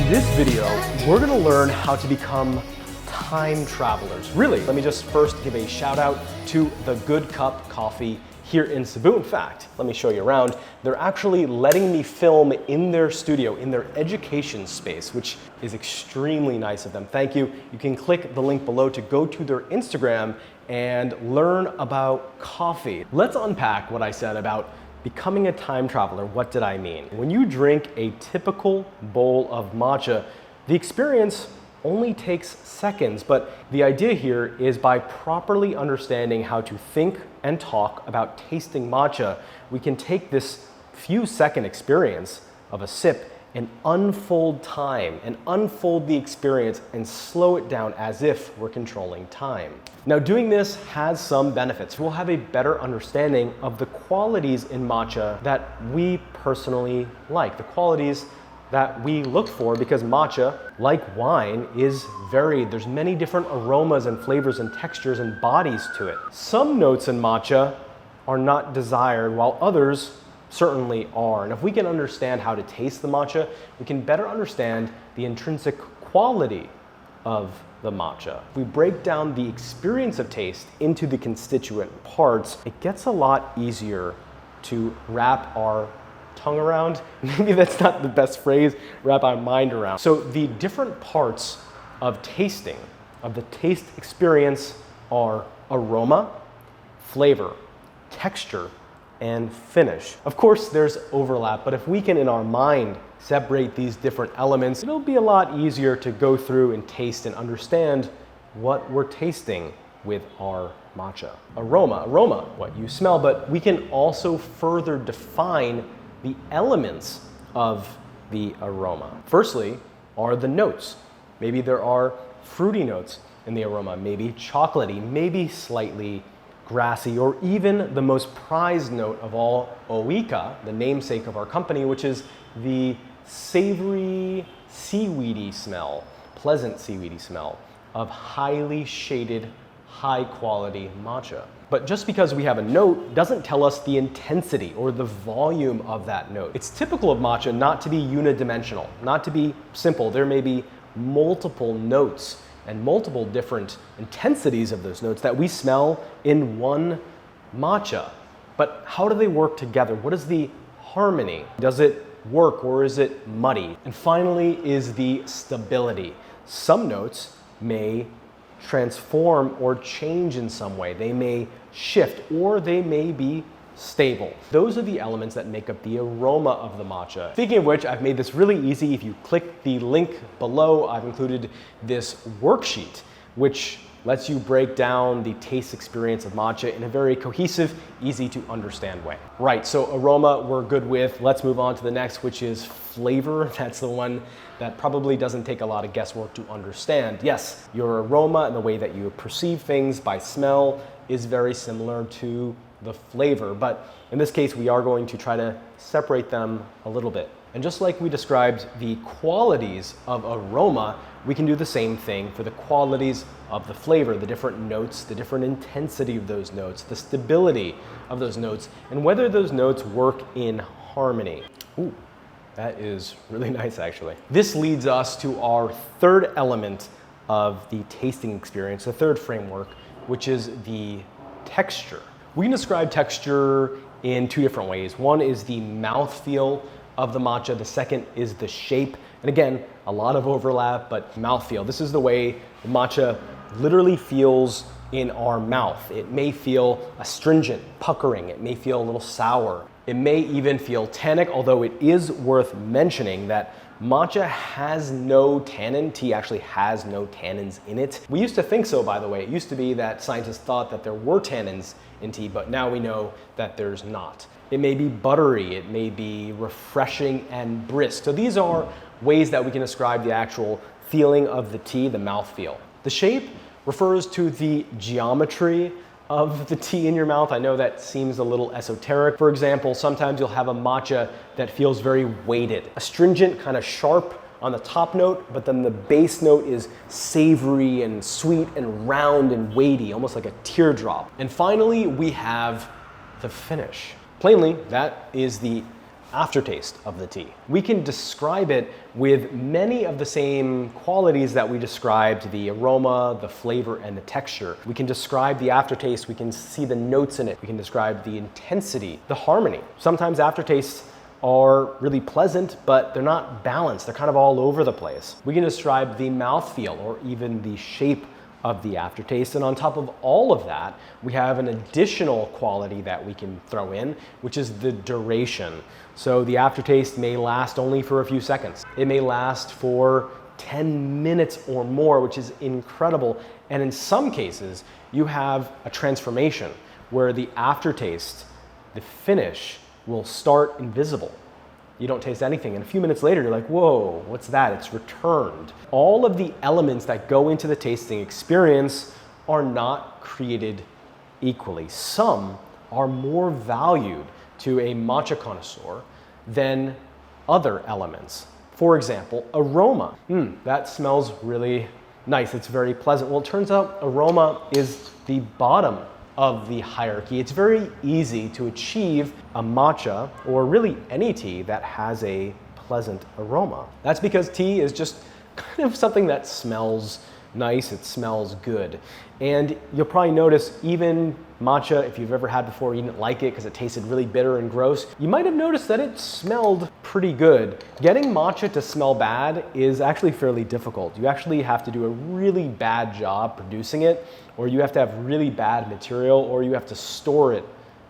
this video, we're gonna learn how to become time travelers. Really, let me just first give a shout out to the Good Cup Coffee here in Cebu. In fact, let me show you around. They're actually letting me film in their studio, in their education space, which is extremely nice of them. Thank you. You can click the link below to go to their Instagram and learn about coffee. Let's unpack what I said about becoming a time traveler. What did I mean? When you drink a typical bowl of matcha, the experience only takes seconds, but the idea here is by properly understanding how to think and talk about tasting matcha, we can take this few second experience of a sip and unfold time and unfold the experience and slow it down as if we're controlling time. Now, doing this has some benefits. We'll have a better understanding of the qualities in matcha that we personally like, the qualities that we look for, because matcha, like wine, is varied. There's many different aromas and flavors and textures and bodies to it. Some notes in matcha are not desired, while others certainly are. And if we can understand how to taste the matcha, we can better understand the intrinsic quality of the matcha. If we break down the experience of taste into the constituent parts, it gets a lot easier to wrap our tongue around. Maybe that's not the best phrase, wrap our mind around. So the different parts of tasting, of the taste experience, are aroma, flavor, texture, and finish. Of course, there's overlap, but if we can, in our mind, separate these different elements, it'll be a lot easier to go through and taste and understand what we're tasting with our matcha. Aroma, what you smell, but we can also further define the elements of the aroma. Firstly, are the notes. Maybe there are fruity notes in the aroma, maybe chocolatey, maybe slightly grassy, or even the most prized note of all, Ooika, the namesake of our company, which is the savory, seaweedy smell, pleasant seaweedy smell of highly shaded, high quality matcha. But just because we have a note doesn't tell us the intensity or the volume of that note. It's typical of matcha not to be unidimensional, not to be simple. There may be multiple notes and multiple different intensities of those notes that we smell in one matcha. But how do they work together? What is the harmony? Does it work or is it muddy? And finally is the stability. Some notes may transform or change in some way. They may shift or they may be stable. Those are the elements that make up the aroma of the matcha. Speaking of which, I've made this really easy. If you click the link below, I've included this worksheet, which lets you break down the taste experience of matcha in a very cohesive, easy to understand way. Right, so aroma we're good with. Let's move on to the next, which is flavor. That's the one that probably doesn't take a lot of guesswork to understand. Yes, your aroma and the way that you perceive things by smell is very similar to the flavor, but in this case, we are going to try to separate them a little bit. And just like we described the qualities of aroma, we can do the same thing for the qualities of the flavor, the different notes, the different intensity of those notes, the stability of those notes, and whether those notes work in harmony. Ooh, that is really nice, actually. This leads us to our third element of the tasting experience, the third framework, which is the texture. We can describe texture in two different ways. One is the mouthfeel of the matcha. The second is the shape. And again, a lot of overlap, but mouthfeel. This is the way the matcha literally feels in our mouth. It may feel astringent, puckering. It may feel a little sour. It may even feel tannic, although it is worth mentioning that matcha has no tannin. Tea actually has no tannins in it. We used to think so, by the way. It used to be that scientists thought that there were tannins in tea, but now we know that there's not. It may be buttery, it may be refreshing and brisk. So these are ways that we can describe the actual feeling of the tea, the mouthfeel. The shape refers to the geometry of the tea in your mouth. I know that seems a little esoteric. For example, sometimes you'll have a matcha that feels very weighted, astringent, kind of sharp on the top note, but then the base note is savory and sweet and round and weighty, almost like a teardrop. And finally, we have the finish. Plainly, that is the aftertaste of the tea. We can describe it with many of the same qualities that we described: the aroma, the flavor, and the texture. We can describe the aftertaste, we can see the notes in it, we can describe the intensity, the harmony. Sometimes aftertastes are really pleasant, but they're not balanced. They're kind of all over the place. We can describe the mouthfeel or even the shape of the aftertaste. And on top of all of that, we have an additional quality that we can throw in, which is the duration. So the aftertaste may last only for a few seconds. It may last for 10 minutes or more, which is incredible. And in some cases, you have a transformation where the aftertaste, the finish, will start invisible. You don't taste anything, and a few minutes later, you're like, whoa, what's that? It's returned. All of the elements that go into the tasting experience are not created equally. Some are more valued to a matcha connoisseur than other elements. For example, aroma. That smells really nice. It's very pleasant. Well, it turns out aroma is the bottom of the hierarchy. It's very easy to achieve a matcha, or really any tea, that has a pleasant aroma. That's because tea is just kind of something that smells nice, it smells good. And you'll probably notice even matcha, if you've ever had before, you didn't like it because it tasted really bitter and gross, you might have noticed that it smelled pretty good. Getting matcha to smell bad is actually fairly difficult. You actually have to do a really bad job producing it, or you have to have really bad material, or you have to store it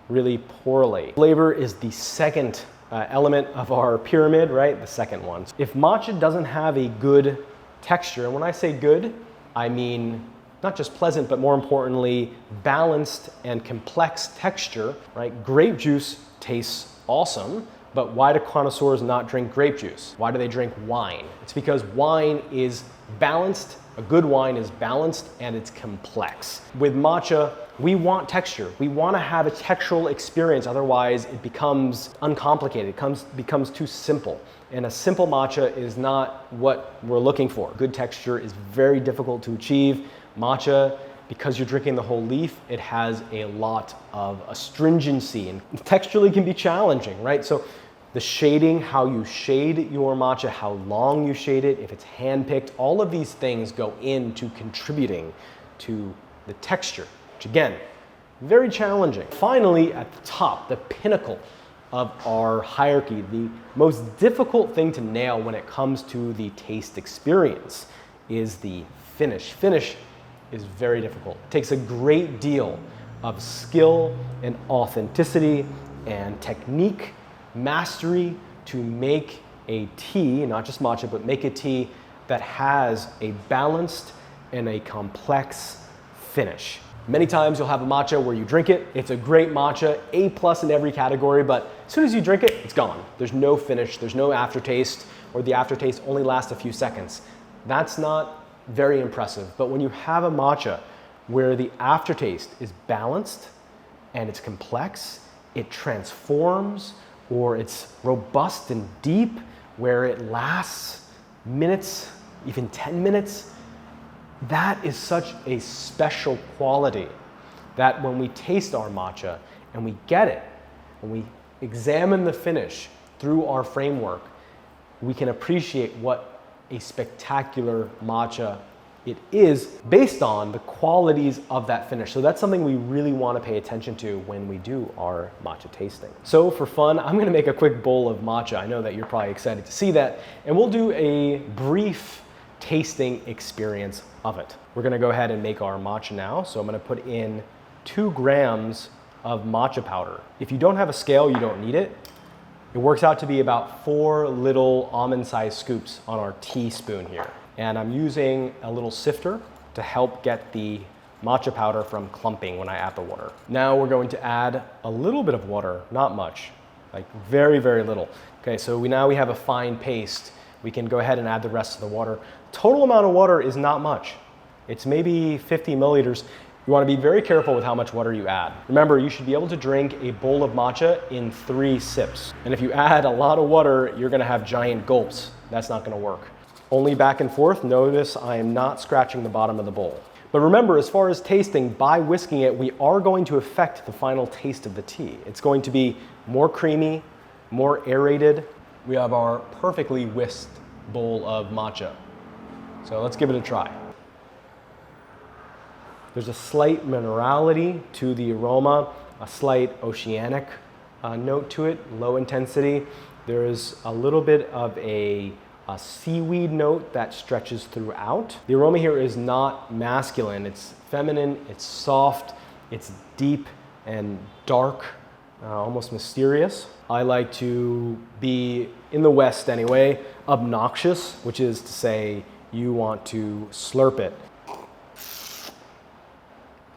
really poorly. Flavor is the second element of our pyramid, right? The second one. If matcha doesn't have a good texture, and when I say good, I mean not just pleasant, but more importantly, balanced and complex texture, right? Grape juice tastes awesome, but why do connoisseurs not drink grape juice? Why do they drink wine? It's because wine is balanced. A good wine is balanced and it's complex. With matcha, we want texture. We want to have a textural experience, otherwise it becomes uncomplicated, it becomes too simple. And a simple matcha is not what we're looking for. Good texture is very difficult to achieve. Matcha, because you're drinking the whole leaf, it has a lot of astringency, and texturally can be challenging, right? So the shading, how you shade your matcha, how long you shade it, if it's hand-picked, all of these things go into contributing to the texture, which again, very challenging. Finally, at the top, the pinnacle of our hierarchy, the most difficult thing to nail when it comes to the taste experience is the finish. Finish is very difficult. It takes a great deal of skill and authenticity and technique, mastery to make a tea, not just matcha, but make a tea that has a balanced and a complex finish. Many times you'll have a matcha where you drink it, it's a great matcha, A+ in every category, but as soon as you drink it, it's gone. There's no finish, there's no aftertaste, or the aftertaste only lasts a few seconds. That's not very impressive. But when you have a matcha where the aftertaste is balanced and it's complex, it transforms, or it's robust and deep, where it lasts minutes, even 10 minutes, that is such a special quality that when we taste our matcha and we get it, when we examine the finish through our framework, we can appreciate what a spectacular matcha it is based on the qualities of that finish. So that's something we really want to pay attention to when we do our matcha tasting. So for fun, I'm going to make a quick bowl of matcha. I know that you're probably excited to see that, and we'll do a brief tasting experience of it. We're going to go ahead and make our matcha now. So I'm going to put in 2 grams of matcha powder. If you don't have a scale, you don't need it. It works out to be about 4 little almond-sized scoops on our teaspoon here. And I'm using a little sifter to help get the matcha powder from clumping when I add the water. Now we're going to add a little bit of water, not much, like very, very little. Okay, so now we have a fine paste. We can go ahead and add the rest of the water. Total amount of water is not much. It's maybe 50 milliliters. You want to be very careful with how much water you add. Remember, you should be able to drink a bowl of matcha in 3 sips. And if you add a lot of water, you're going to have giant gulps. That's not going to work. Only back and forth. Notice I am not scratching the bottom of the bowl. But remember, as far as tasting, by whisking it, we are going to affect the final taste of the tea. It's going to be more creamy, more aerated. We have our perfectly whisked bowl of matcha. So let's give it a try. There's a slight minerality to the aroma, a slight oceanic note to it, low intensity. There's a little bit of a seaweed note that stretches throughout. The aroma here is not masculine, it's feminine, it's soft, it's deep and dark, almost mysterious. I like to be, in the West anyway, obnoxious, which is to say you want to slurp it.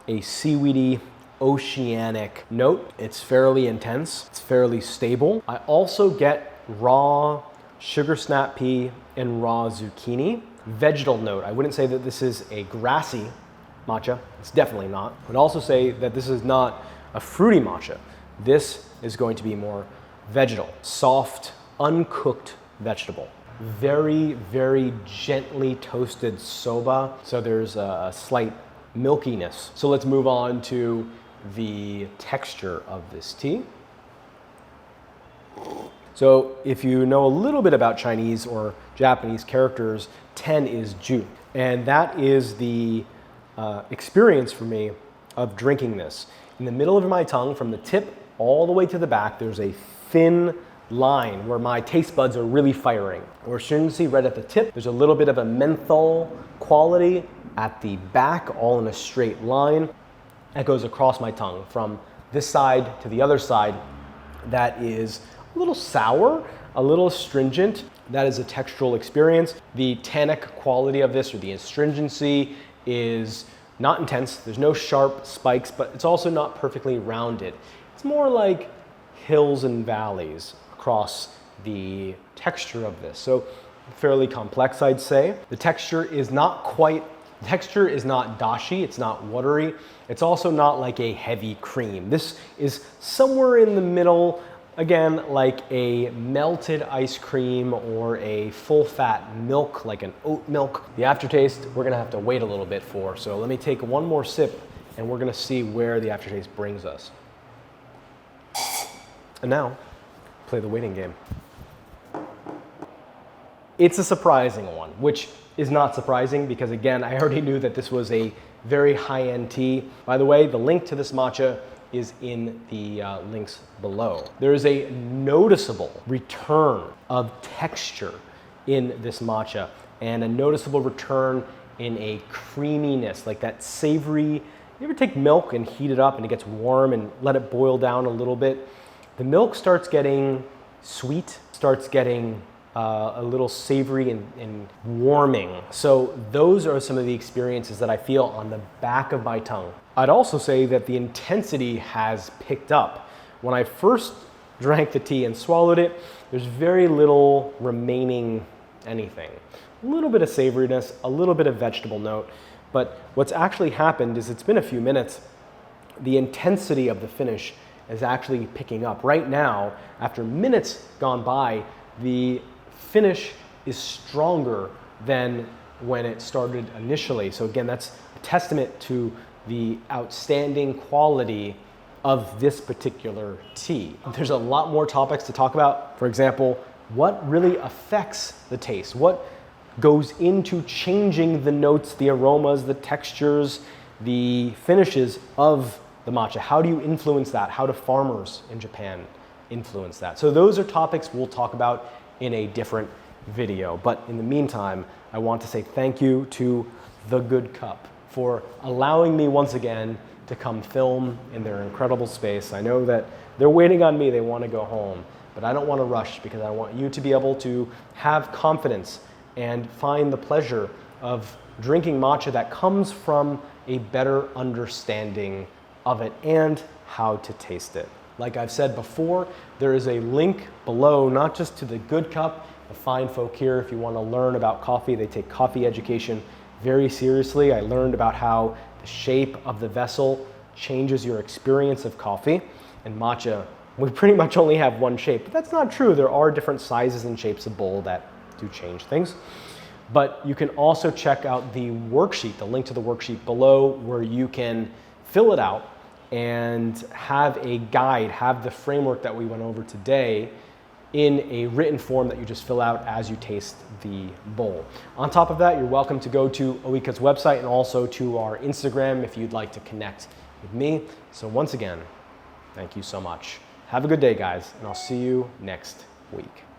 A seaweedy, oceanic note. It's fairly intense, it's fairly stable. I also get raw sugar snap pea and raw zucchini. Vegetal note. I wouldn't say that this is a grassy matcha. It's definitely not. I would also say that this is not a fruity matcha. This is going to be more vegetal, soft, uncooked vegetable. Very, very gently toasted soba. So there's a slight milkiness. So let's move on to the texture of this tea. So if you know a little bit about Chinese or Japanese characters, 10 is Ju. And that is the experience for me of drinking this. In the middle of my tongue, from the tip all the way to the back, there's a thin line where my taste buds are really firing. Or as you can see right at the tip, there's a little bit of a menthol quality at the back, all in a straight line. That goes across my tongue from this side to the other side. That is a little sour, a little astringent. That is a textural experience. The tannic quality of this, or the astringency, is not intense. There's no sharp spikes, but it's also not perfectly rounded. It's more like hills and valleys across the texture of this. So fairly complex, I'd say. The texture is not dashi, it's not watery. It's also not like a heavy cream. This is somewhere in the middle, again, like a melted ice cream or a full fat milk, like an oat milk. The aftertaste, we're gonna have to wait a little bit for. So let me take one more sip and we're gonna see where the aftertaste brings us. And now, play the waiting game. It's a surprising one, which is not surprising because again, I already knew that this was a very high-end tea. By the way, the link to this matcha is in the links below. There is a noticeable return of texture in this matcha and a noticeable return in a creaminess, like that savory. You ever take milk and heat it up and it gets warm and let it boil down a little bit? The milk starts getting sweet, starts getting a little savory and warming. So those are some of the experiences that I feel on the back of my tongue. I'd also say that the intensity has picked up. When I first drank the tea and swallowed it, there's very little remaining anything. A little bit of savoriness, a little bit of vegetable note, but what's actually happened is it's been a few minutes, the intensity of the finish is actually picking up. Right now, after minutes gone by, the finish is stronger than when it started initially. So again, that's a testament to the outstanding quality of this particular tea. There's a lot more topics to talk about. For example, what really affects the taste? What goes into changing the notes, the aromas, the textures, the finishes of the matcha? How do you influence that? How do farmers in Japan influence that? So those are topics we'll talk about in a different video. But in the meantime, I want to say thank you to The Good Cup for allowing me once again to come film in their incredible space. I know that they're waiting on me, they want to go home, but I don't want to rush because I want you to be able to have confidence and find the pleasure of drinking matcha that comes from a better understanding of it and how to taste it. Like I've said before, there is a link below, not just to The Good Cup, the fine folk here. If you want to learn about coffee, they take coffee education very seriously. I learned about how the shape of the vessel changes your experience of coffee. And matcha, we pretty much only have one shape, but that's not true. There are different sizes and shapes of bowl that do change things. But you can also check out the worksheet, the link to the worksheet below, where you can fill it out and have a guide, have the framework that we went over today in a written form that you just fill out as you taste the bowl. On top of that, you're welcome to go to Ooika's website and also to our Instagram if you'd like to connect with me. So once again, thank you so much. Have a good day, guys, and I'll see you next week.